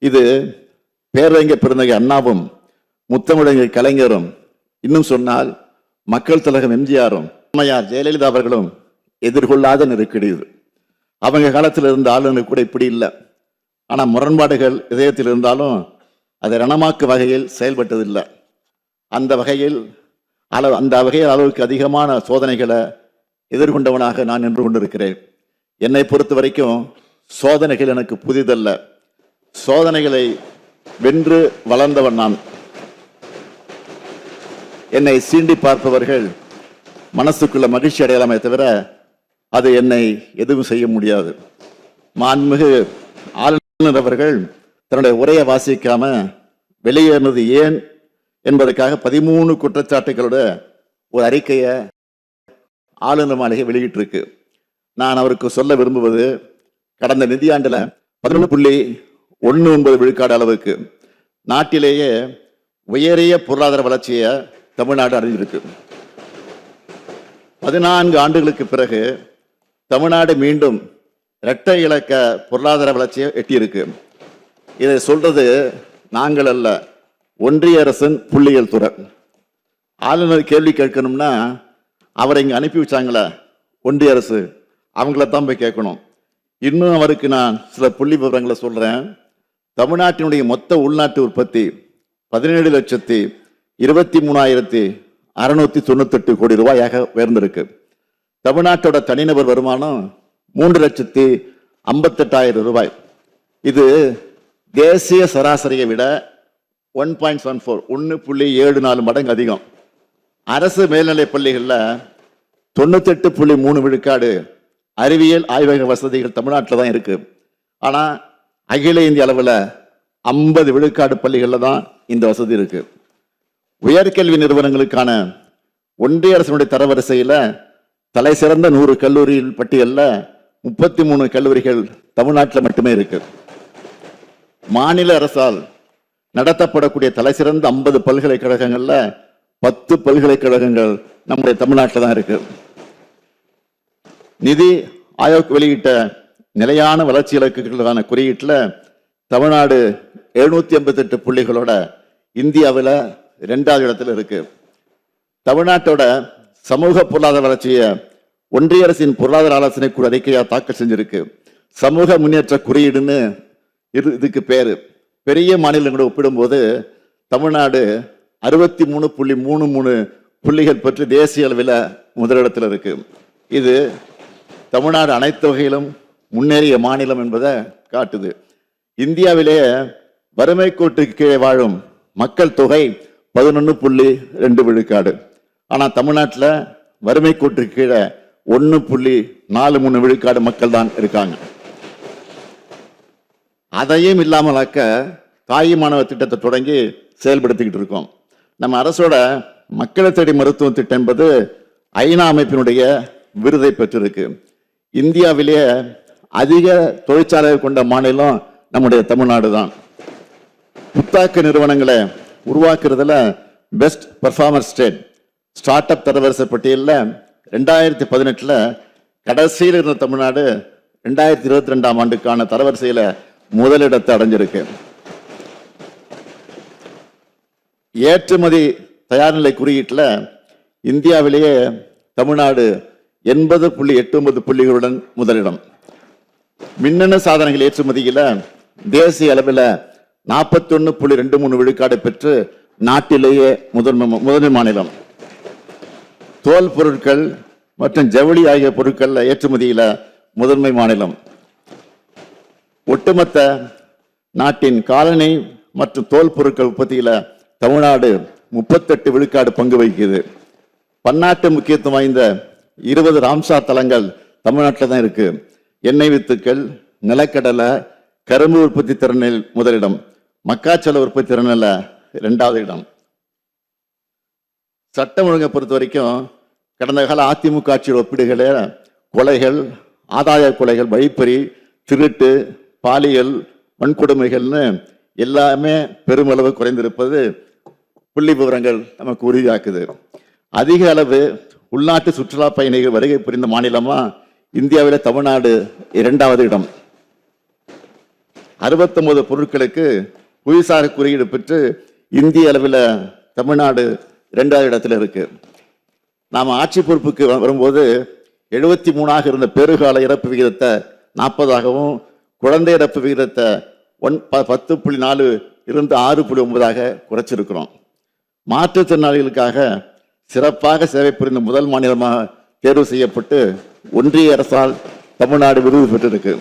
இது பேரறிஞர் பெருந்தகை அண்ணாவும் முத்தமிழறிஞர் கலைஞரும், இன்னும் சொன்னால் மக்கள் திலகம் எம்ஜிஆரும், அம்மையார் ஜெயலலிதா அவர்களும் எதிர்கொள்ளாத நெருக்கடி இது. அவங்க காலத்தில் இருந்த ஆளுநர் கூட இப்படி இல்லை. ஆனால் முரண்பாடுகள் இதயத்தில் இருந்தாலும் அதை ரணமாக்கு வகையில் செயல்பட்டதில்லை. அந்த வகையில் அளவுக்கு அதிகமான சோதனைகளை எதிர்கொண்டவனாக நான் நின்று கொண்டிருக்கிறேன். என்னை பொறுத்த வரைக்கும் சோதனைகள் எனக்கு புதிதல்ல. சோதனைகளை வென்று வளர்ந்தவன் நான். என்னை சீண்டி பார்ப்பவர்கள் மனசுக்குள்ள மகிழ்ச்சி அடையலாமே தவிர அது என்னை எதுவும் செய்ய முடியாது. மாண்புமிகு ஆளுநர் அவர்கள் தன்னுடைய உரையை வாசிக்காம வெளியேறினது ஏன் என்பதற்காக 13 குற்றச்சாட்டுகளோட ஒரு அறிக்கையை ஆளுநர் மாளிகை வெளியிட்டிருக்கு. நான் அவருக்கு சொல்ல விரும்புவது, கடந்த நிதியாண்டில் 11.19 விழுக்காடு அளவுக்கு நாட்டிலேயே உயரிய பொருளாதார வளர்ச்சியை தமிழ்நாடு அடைஞ்சிருக்கு. 14 ஆண்டுகளுக்கு பிறகு தமிழ்நாடு மீண்டும் இரட்டை இலக்க பொருளாதார வளர்ச்சியை எட்டியிருக்கு. இதை சொல்றது நாங்கள் அல்ல, ஒன்றிய அரசின் புள்ளியியல் துறை. ஆளுநர் கேள்வி கேட்கணும்னா அவரை இங்கே அனுப்பி வச்சாங்களே ஒன்றிய அரசு, அவங்கள தான் போய் கேட்கணும். இன்னும் அவருக்கு நான் சில புள்ளி விவரங்களை சொல்றேன். தமிழ்நாட்டினுடைய மொத்த உள்நாட்டு உற்பத்தி 17,23,698 கோடி ரூபாயாக உயர்ந்திருக்கு. தமிழ்நாட்டோட தனிநபர் வருமானம் 3,58,000 ரூபாய். இது தேசிய சராசரியை விட 1.74 மடங்கு அதிகம். அரசு மேல்நிலைப் பள்ளிகளில் 98.3 விழுக்காடு அறிவியல் ஆய்வக வசதிகள் தமிழ்நாட்டில் தான் இருக்கு. ஆனால் அகில இந்திய அளவில் 50 விழுக்காடு பள்ளிகளில் தான் இந்த வசதி இருக்கு. உயர்கல்வி நிறுவனங்களுக்கான ஒன்றிய அரசினுடைய தரவரிசையில் தலை சிறந்த 100 கல்லூரிகள் பட்டியலில் 33 கல்லூரிகள் தமிழ்நாட்டில் மட்டுமே இருக்கு. மாநில அரசால் நடத்தப்படக்கூடிய தலை சிறந்த 50 பல்கலைக்கழகங்கள்ல 10 பல்கலைக்கழகங்கள் நம்முடைய தமிழ்நாட்டில் தான் இருக்கு. நிதி ஆயோக் வெளியிட்ட நிலையான வளர்ச்சி இலக்குகளுக்கான குறியீட்டில் தமிழ்நாடு 758 புள்ளிகளோட இந்தியாவில் 2வது இடத்துல இருக்கு. தமிழ்நாட்டோட சமூக பொருளாதார வளர்ச்சியை ஒன்றிய அரசின் பொருளாதார ஆலோசனை குழு அறிக்கையா தாக்கல் செஞ்சிருக்கு. சமூக முன்னேற்ற குறியீடுன்னு இதுக்கு பேரு. பெரிய மாநிலங்களோட ஒப்பிடும்போது தமிழ்நாடு 63.33 புள்ளிகள் பெற்று தேசிய அளவில் முதலிடத்தில் இருக்கு. இது தமிழ்நாடு அனைத்து வகையிலும் முன்னேறிய மாநிலம் என்பதை காட்டுது. இந்தியாவிலேயே வறுமை கோட்டுக்கு கீழே வாழும் மக்கள் தொகை 11.2 விழுக்காடு. ஆனால் தமிழ்நாட்டில் வறுமை கோட்டுக்கு கீழே 1.43 விழுக்காடு மக்கள் தான் இருக்காங்க. அதையும் இல்லாமலாக்க தாய் மாணவர் திட்டத்தை தொடங்கி செயல்படுத்திக்கிட்டு இருக்கோம். நம்ம அரசோட மக்களை தேடி மருத்துவ திட்டம் என்பது ஐநா அமைப்பினுடைய விருதை பெற்றிருக்கு. இந்தியாவிலேயே அதிக தொழிற்சாலைகள் கொண்ட மாநிலம் நம்முடைய தமிழ்நாடு தான். புத்தாக்க நிறுவனங்களை உருவாக்குறதுல best performer state start up தரவரிசை பட்டியலில் 2018 கடைசியில் இருந்த தமிழ்நாடு 2022 ஆண்டுக்கான தரவரிசையில் முதலிடத்தை அடைஞ்சிருக்கு. ஏற்றுமதி தயார்நிலை குறியீட்டில் இந்தியாவிலேயே தமிழ்நாடு 80.89 புள்ளிகளுடன் முதலிடம். மின்னணு சாதனங்கள் ஏற்றுமதியில் தேசிய அளவில் 41.23 விழுக்காடு பெற்று நாட்டிலேயே முதன்மை மாநிலம். தோல் பொருட்கள் மற்றும் ஜவுளி ஆகிய பொருட்கள் ஏற்றுமதியில் முதன்மை மாநிலம். ஒட்டுமொத்த நாட்டின் காலணி மற்றும் தோல் பொருட்கள் உற்பத்தியில் தமிழ்நாடு 38 விழுக்காடு பங்கு வகிக்குது. பன்னாட்டு முக்கியத்துவம் வாய்ந்த 20 ராம்சார் தலங்கள் தமிழ்நாட்டில் தான் இருக்கு. எண்ணெய் வித்துக்கள், நிலக்கடலை, கரும்பு உற்பத்தி திறனில் முதலிடம், மக்காச்சோள உற்பத்தி திறனில் 2வது இடம். சட்டம் ஒழுங்கை பொறுத்த வரைக்கும் கடந்த கால அதிமுக ஆட்சியில் ஒப்பிடுகிற கொலைகள், ஆதாய கொலைகள், வழிப்பறி, திருட்டு, பாலியல் வன்கொடுமைகள்னு எல்லாமே பெருமளவு குறைந்திருப்பது புள்ளி விவரங்கள் நமக்கு உறுதியாக்குது. அதிக அளவு உள்நாட்டு சுற்றுலா பயணிகள் வருகை புரிந்த மாநிலமா இந்தியாவில் தமிழ்நாடு 2வது இடம். 69 பொருட்களுக்கு புவிசார் குறியீடு பெற்று இந்திய அளவில் தமிழ்நாடு 2வது இடத்துல இருக்கு. நாம் ஆட்சி பொறுப்புக்கு வரும்போது 73ஆக இருந்த பெருகால இறப்பு விகிதத்தை 40ஆகவும், குழந்தை இறப்பு விகிதத்தை 10.4 இருந்து 6.9ஆக குறைச்சிருக்கிறோம். மாற்றுத்திறனாளிகளுக்காக சிறப்பாக சேவை புரிந்த முதல் மாநிலமாக தேர்வு செய்யப்பட்டு ஒன்றிய அரசால் தமிழ்நாடு விருது பெற்றிருக்கு.